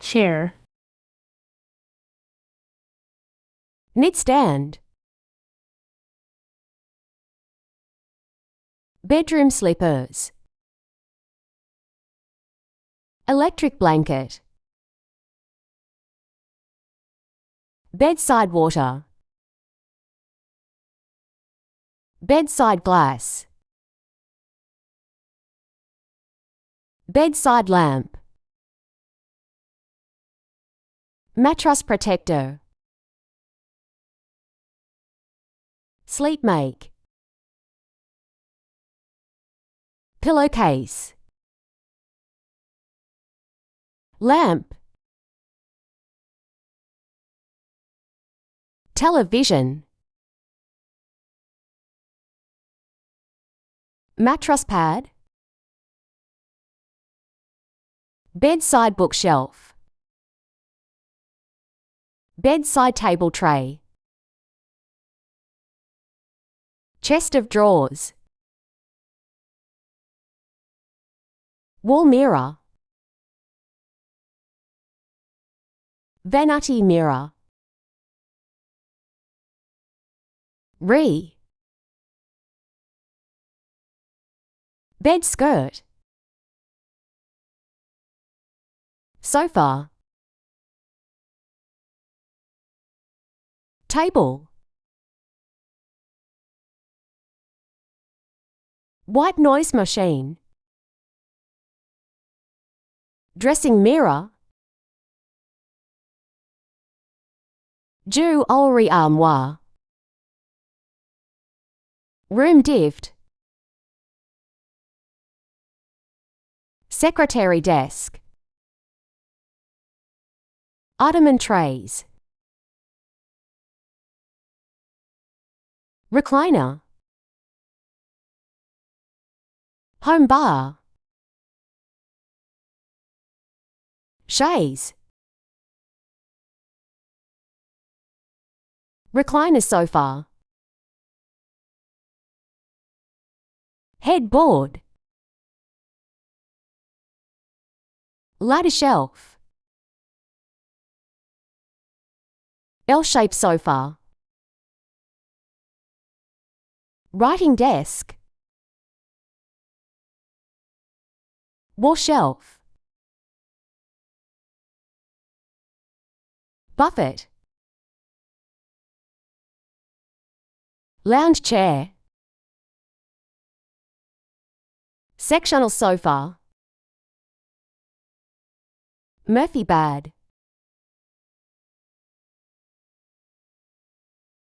chair, knit stand, bedroom slippers, electric blanket, bedside water, bedside glass, bedside lamp, mattress protector, sleep make, pillowcase, lamp, television, mattress pad, bedside bookshelf, bedside table tray, chest of drawers, wall mirror, vanity mirror, bed skirt, sofa, table, white noise machine, dressing mirror, jewelry armoire, room dift, secretary desk, ottoman trays, recliner, home bar, chaise, recliner sofa, headboard, ladder shelf, L-shaped sofa, writing desk, wall shelf, buffet, lounge chair, sectional sofa, Murphy bed,